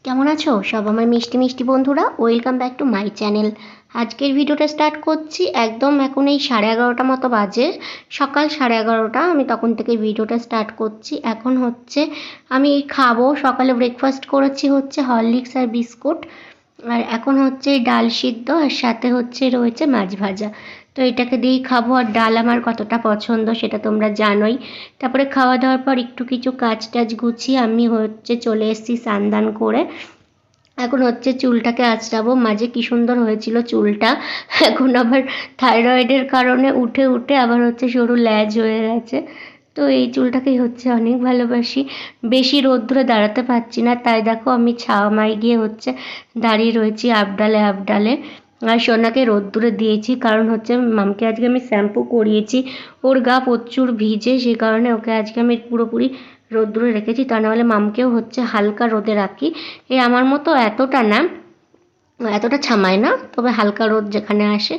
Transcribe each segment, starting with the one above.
কেমন আছো সব আমার মিষ্টি মিষ্টি বন্ধুরা? Welcome back to my channel. আজকের ভিডিওটা স্টার্ট করছি একদম এখন এই 11:30 মতো বাজে, সকাল 11:30। আমি তখন থেকে ভিডিওটা স্টার্ট করছি। এখন হচ্ছে আমি খাবো, সকালে ব্রেকফাস্ট করেছি হচ্ছে হরলিক্স আর বিস্কুট, আর এখন হচ্ছে ডাল সিদ্ধ আর সাথে হচ্ছে রয়েছে মাছ ভাজা। তো এটাকে দিয়েই খাবো। আর ডাল আমার কতটা পছন্দ সেটা তোমরা জানোই। তারপরে খাওয়া দাওয়ার পর একটু কিছু কাজ টাজ গুছিয়ে আমি হচ্ছে চলে এসেছি স্নান করে। এখন হচ্ছে চুলটাকে আঁচড়াবো। মাঝে কি সুন্দর হয়েছিল চুলটা, এখন আবার থাইরয়েডের কারণে উঠে উঠে আবার হচ্ছে সরু ল্যাজ হয়ে গেছে। তো এই চুলটাকেই হচ্ছে অনেক ভালোবাসি। বেশি রোদ্দুরে দাঁড়াতে পারছি না, তাই দেখো আমি ছাওয়ায় গিয়ে হচ্ছে দাঁড়িয়ে রয়েছি আবডালে আবডালে। আর সোনাকে রোদ্দুরে দিয়েছি কারণ হচ্ছে মামকে আজকে আমি শ্যাম্পু করিয়েছি, ওর গা প্রচুর ভিজে, সেই কারণে ওকে আজকে আমি পুরোপুরি রোদ্দুরে রেখেছি। তা নাহলে মামকেও হচ্ছে হালকা রোদে রাখি। এই আমার মতো এতটা না, এতটা ছামায় না, তবে হালকা রোদ যেখানে আসে।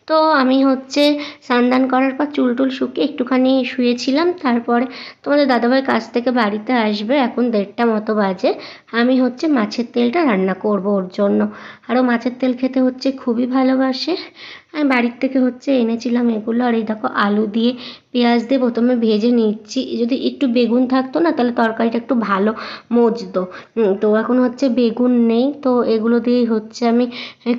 তো আমি হচ্ছে স্নান করার পর চুল টুল শুকিয়ে একটুখানি শুয়েছিলাম। তারপরে তোমাদের দাদাভাই কাছ থেকে বাড়িতে আসবে, এখন 1:30 মতো বাজে। আমি হচ্ছে মাছের তেলটা রান্না করব ওর জন্য। আরও মাছের তেল খেতে হচ্ছে খুবই ভালোবাসে। আমি বাড়ির থেকে হচ্ছে এনেছিলাম এগুলো। আর এই দেখো আলু দিয়ে পেঁয়াজ দিয়ে প্রথমে ভেজে নিচ্ছি। যদি একটু বেগুন থাকতো না তাহলে তরকারিটা একটু ভালো মজতো। তো এখন হচ্ছে বেগুন নেই, তো এগুলো দিয়েই হচ্ছে আমি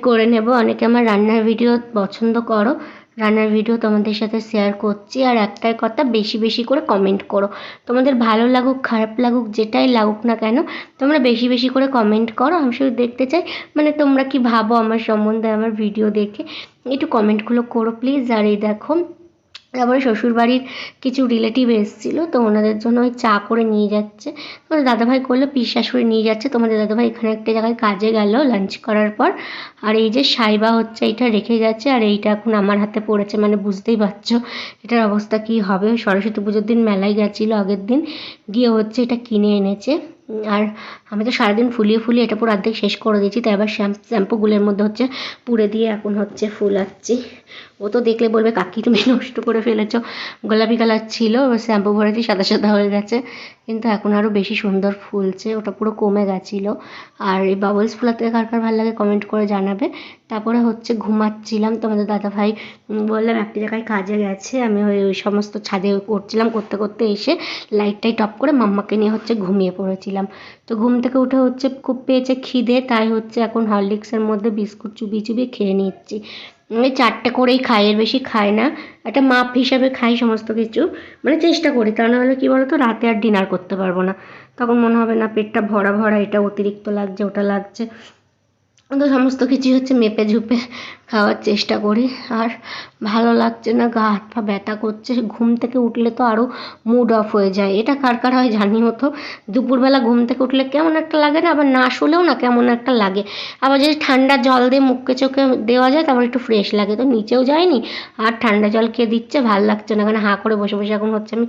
করে নেব। অনেকে আমার রান্নার ভিডিও পছন্দ করো, রান্নার ভিডিও তোমাদের সাথে শেয়ার করছি। আর একটাই কথা, বেশি বেশি করে কমেন্ট করো। তোমাদের ভালো লাগুক খারাপ লাগুক যেটাই লাগুক না কেন, তোমরা বেশি বেশি করে কমেন্ট করো। আমি শুধু দেখতে চাই মানে তোমরা কি ভাবো আমার সম্বন্ধে, আমার ভিডিও দেখে একটু কমেন্টগুলো করো প্লিজ। আর এই দেখো তারপরে শ্বশুরবাড়ির কিছু রিলেটিভ এসেছিলো, তো ওনাদের জন্য ওই চা করে নিয়ে যাচ্ছে। তোমাদের দাদাভাই করলো পিস শাশুড়ি নিয়ে যাচ্ছে। তোমাদের দাদাভাই এখানে একটা জায়গায় কাজে গেল লাঞ্চ করার পর। আর এই যে সাইবা হচ্ছে এইটা রেখে গেছে, আর এইটা এখন আমার হাতে পড়েছে, মানে বুঝতেই পারছো এটার অবস্থা কী হবে। সরস্বতী পুজোর দিন মেলায় গেছিলো, আগের দিন গিয়ে হচ্ছে এটা কিনে এনেছে। আর আমি তো সারাদিন ফুলিয়ে ফুলিয়ে এটা পুরো অর্ধেক শেষ করে দিয়েছি। তাই এবার শ্যাম্পুগুলোর মধ্যে হচ্ছে পুড়ে দিয়ে এখন হচ্ছে ফুলাচ্ছি। ও তো দেখলে বলবে কাকি তুমি নষ্ট করে ফেলেছো, গোলাপি কালার ছিল, শ্যাম্পু ভরেছি সাদা সাদা হয়ে গেছে, কিন্তু এখন আরও বেশি সুন্দর ফুলছে, ওটা পুরো কমে গেছিলো। আর এই বাবলস ফুলাতে কার কার ভালো লাগে কমেন্ট করে জানাবে। তারপরে হচ্ছে ঘুমাচ্ছিলাম, তোমাদের দাদাভাই বললাম একটি জায়গায় কাজে গেছে, আমি ওই সমস্ত ছাদে করছিলাম, করতে করতে এসে লাইটটাই টপ করে মাম্মাকে নিয়ে হচ্ছে ঘুমিয়ে পড়েছিলাম। তো ঘুম থেকে উঠে হচ্ছে খুব পেয়েছে খিদে, তাই হচ্ছে এখন হরলিক্সের মধ্যে বিস্কুট চুবিয়ে চুবিয়ে খেয়ে নিচ্ছি। ওই 4টে করেই খাই, এর বেশি খাই না, একটা মাপ হিসাবে খাই সমস্ত কিছু, মানে চেষ্টা করি। তা নাহলে কী বলতো, রাতে আর ডিনার করতে পারবো না, তখন মনে হবে না পেটটা ভরা ভরা, এটা অতিরিক্ত লাগছে ওটা লাগছে। তো সমস্ত কিছুই হচ্ছে মেপে ঝুপে খাওয়ার চেষ্টা করি। আর ভালো লাগছে না, গা হাত পা ব্যথা করছে। ঘুম থেকে উঠলে তো আরও মুড অফ হয়ে যায়, এটা কার কার হয় জানিও তো। দুপুরবেলা ঘুম থেকে উঠলে কেমন একটা লাগে না, আবার না শুলেও না কেমন একটা লাগে। আবার যদি ঠান্ডা জল দিয়ে মুখে চোখে দেওয়া যায় তারপর একটু ফ্রেশ লাগে। তো নিচেও যায়নি, আর ঠান্ডা জল খেয়ে দিচ্ছে, ভাল লাগছে না। কারণ হাঁ করে বসে বসে এখন হচ্ছে আমি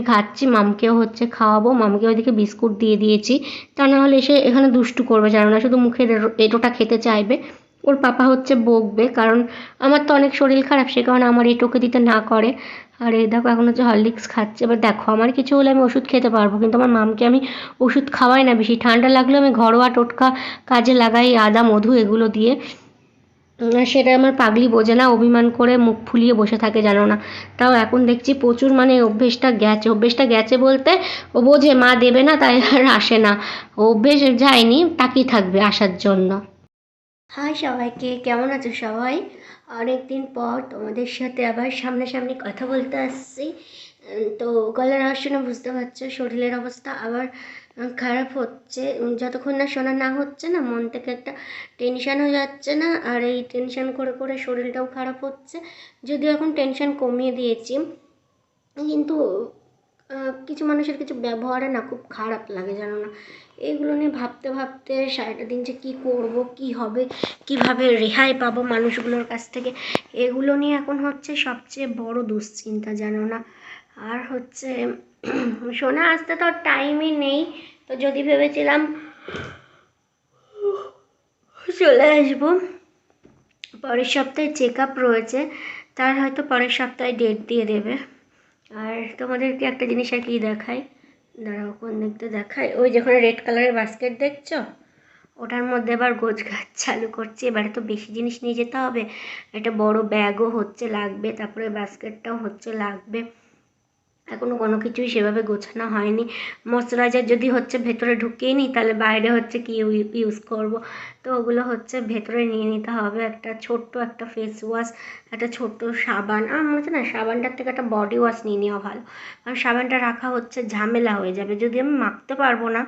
খাচ্ছি, মামকেও হচ্ছে খাওয়াবো। মামকে ওইদিকে বিস্কুট দিয়ে দিয়েছি, তা না হলে এসে এখানে দুষ্টু করবে, জানো না, শুধু মুখের এঁটোটা খেতে চাইবে। ওর পাপা হচ্ছে বকবে, কারণ আমার তো অনেক শরীর খারাপ, সে কারণে আমার এঁটোকে দিতে না করে। আর এই দেখো এখন হচ্ছে হরলিক্স খাচ্ছে। এবার দেখো আমার কিছু হলে আমি ওষুধ খেতে পারবো, কিন্তু আমার মামকে আমি ওষুধ খাওয়াই না বেশি। ঠান্ডা লাগলে আমি ঘরোয়া টোটকা কাজে লাগাই, আদা মধু এগুলো দিয়ে। সেটা আমার পাগলি বোঝে না, অভিমান করে মুখ ফুলিয়ে বসে থাকে, জানো না। তাও এখন দেখছি প্রচুর, মানে অভ্যেসটা গেছে বলতে ও বোঝে মা দেবে না, তাই আর আসে না। অভ্যেস যায়নি, তাকিয়ে থাকবে আসার জন্য। হাই সবাইকে, কেমন আছো সবাই? অনেক দিন পর তোমাদের সাথে আবার সামনাসামনি কথা বলতে আসছি। তো গলার আওয়াজ শুনে বুঝতে পারছো শরীরের অবস্থা আবার খারাপ হচ্ছে। যতক্ষণ না শোনা না হচ্ছে না, মন থেকে একটা টেনশান হয়ে যাচ্ছে না, আর এই টেনশান করে করে শরীরটাও খারাপ হচ্ছে। যদিও এখন টেনশান কমিয়ে দিয়েছি, কিন্তু কিছু মানুষের কিছু ব্যবহারে না খুব খারাপ লাগে, জানো না। এগুলো নিয়ে ভাবতে ভাবতে সারাটা দিন যে কী করব, কী হবে, কিভাবে রেহাই পাবো মানুষগুলোর কাছ থেকে, এগুলো নিয়ে এখন হচ্ছে সবচেয়ে বড় দুশ্চিন্তা, জানো না। আর হচ্ছে সোনা আসতে তো টাইমই নেই। তো যদি ভেবেছিলাম চলে আসবো, পরের সপ্তাহে চেক আপ রয়েছে, তার হয়তো পরের সপ্তাহে ডেট দিয়ে দেবে। আর তোমাদেরকে একটা জিনিস আর কি দেখাই, দাঁড়াও কোন দিকটা দেখাই, ওই যেখানে রেড কালারের বাস্কেট দেখছো, ওটার মধ্যে আবার গোছগাছ চালু করছি। এবারে তো বেশি জিনিস নিয়ে যেতে হবে, একটা বড় ব্যাগও হচ্ছে লাগবে, তারপরে বাস্কেটটাও হচ্ছে লাগবে। এখনও কোনো কিছুই সেভাবে গোছানো হয়নি। ময়শ্চারাইজার যদি হচ্ছে ভেতরে ঢুকিয়ে নিই তাহলে বাইরে হচ্ছে কি ইউজ করব, তো ওগুলো হচ্ছে ভেতরে নিয়ে নিতে হবে। একটা ছোট্ট একটা ফেস ওয়াশ, একটা ছোট্ট সাবান, আমার মনে হচ্ছে না সাবানটার থেকে একটা বডি ওয়াশ নিয়ে নেওয়া ভালো, কারণ সাবানটা রাখা হচ্ছে ঝামেলা হয়ে যাবে, যদি আমি মাখতে পারবো না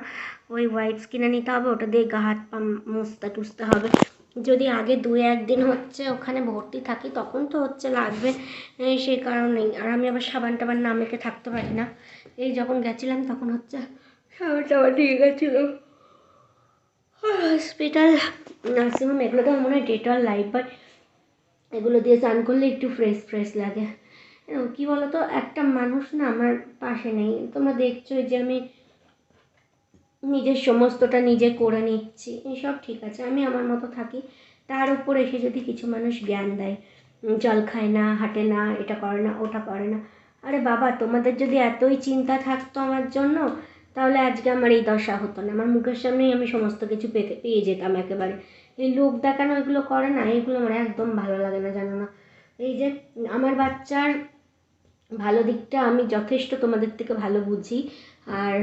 ওই ওয়াইপস কিনে নিতে হবে, ওটা দিয়ে গা হাত পা মুছতে টুছতে হবে। যদি আগে 2-1 দিন হচ্ছে ওখানে ভর্তি থাকি তখন তো হচ্ছে লাগবে, সেই কারণেই। আর আমি আবার সাবান টাবান না মেখে থাকতে পারি না। এই যখন গেছিলাম তখন হচ্ছে সাবান টাবান নিয়ে গেছিলো হসপিটাল, নার্সিংহোম, এগুলো তো মনে হয় ডেটল, লাইফবয় এগুলো দিয়ে স্নান করলে একটু ফ্রেশ ফ্রেশ লাগে। কী বলো তো, একটা মানুষ না আমার পাশে নেই, তোমরা দেখছোই যে আমি নিজের সমস্তটা নিজে করে নিচ্ছি, এসব ঠিক আছে, আমি আমার মতো থাকি। তার উপর এসে যদি কিছু মানুষ জ্ঞান দেয়, জল খায় না, হাঁটে না, এটা করে না, ওটা করে না, আরে বাবা তোমাদের যদি এতই চিন্তা থাকতো আমার জন্য, তাহলে আজকে আমার এই দশা হতো না, আমার মুখের সামনেই আমি সমস্ত কিছু পেয়ে যেতাম একেবারে। এই লোক দেখানো এগুলো করে না, এগুলো আমার একদম ভালো লাগে না, জানো না। এই যে আমার বাচ্চার ভালো দিকটা আমি যথেষ্ট তোমাদের থেকে ভালো বুঝি, আর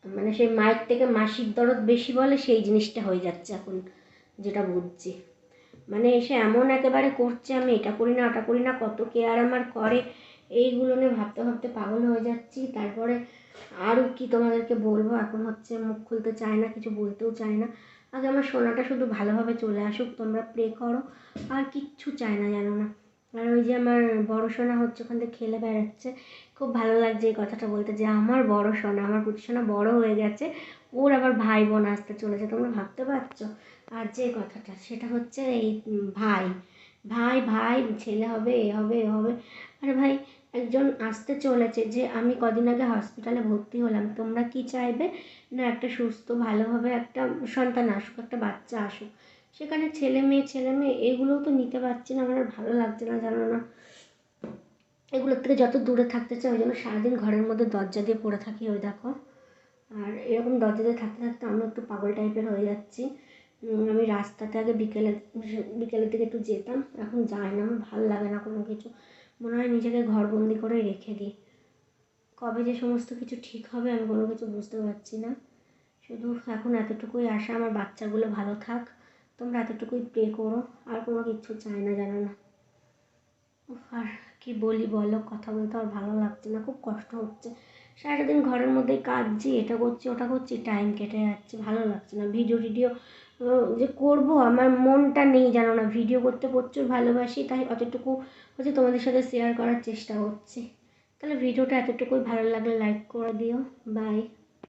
মানে সেই মায়ের থেকে মাসির দরদ বেশি বলে সেই জিনিসটা হয়ে যাচ্ছে এখন, যেটা বুঝছি। মানে এসে এমন একেবারে করছে, আমি এটা করি না ওটা করি না, কত কেয়ার আমার করে, এইগুলো নিয়ে ভাবতে ভাবতে পাগল হয়ে যাচ্ছি। তারপরে আরও কি তোমাদেরকে বলবো, এখন হচ্ছে মুখ খুলতে চায় না, কিছু বলতেও চায় না। আগে আমার সোনাটা শুধু ভালোভাবে চলে আসুক, তোমরা প্রে করো, আর কিচ্ছু চায় না, জানো না। আর ওই যে আমার বড় সোনা হচ্ছে ওখান থেকে খেলে বেড়াচ্ছে, খুব ভালো লাগছে এই কথাটা বলতে, যে আমার বড় সোনা, আমার পুচি সোনা বড় হয়ে গেছে, ওর আবার ভাই বোন আসতে চলেছে, তোমরা ভাবতে পারছো। আর যে কথাটা সেটা হচ্ছে এই ভাই ভাই ভাই ছেলে হবে, এ হবে, এ হবে। আরে ভাই, একজন আসতে চলেছে, যে আমি কদিন আগে হসপিটালে ভর্তি হলাম, তোমরা কি চাইবে না একটা সুস্থ ভালোভাবে একটা সন্তান আসুক, একটা বাচ্চা আসুক, সেখানে ছেলে মেয়ে এগুলোও তো নিতে পারছি না, আমার আর ভালো লাগছে না, জানো না। এগুলোর থেকে যত দূরে থাকতে চাই, ওই জন্য সারাদিন ঘরের মধ্যে দরজা দিয়ে পড়ে থাকি, ওই দেখো। আর এরকম দরজা দিয়ে থাকতে থাকতে আমি একটু পাগল টাইপের হয়ে যাচ্ছি। আমি রাস্তাতে আগে বিকেলের দিকে একটু যেতাম, এখন যাই না, আমার ভালো লাগে না কোনো কিছু, মনে হয় নিজেকে ঘরবন্দি করে রেখে দিই। কবে যে সমস্ত কিছু ঠিক হবে আমি কোনো কিছু বুঝতে পারছি না। শুধু এখন এতটুকুই আশা, আমার বাচ্চাগুলো ভালো থাক, তোমরা এতটুকুই প্রে করো, আর কোনো কিছু চাই না, জানো না। আর কি বলি বলো, কথা বলতে আর ভালো লাগছে না, খুব কষ্ট হচ্ছে। সারাদিন ঘরের মধ্যেই কাঁদছি, এটা করছি ওটা করছি, টাইম কেটে যাচ্ছে, ভালো লাগছে না। ভিডিও যে করব, আমার মনটা নেই, জানো না। ভিডিও করতে প্রচুর ভালোবাসি, তাই অতটুকু হচ্ছে তোমাদের সাথে শেয়ার করার চেষ্টা করছি। তাহলে ভিডিওটা এতটুকুই, ভালো লাগলে লাইক করে দিও। বাই।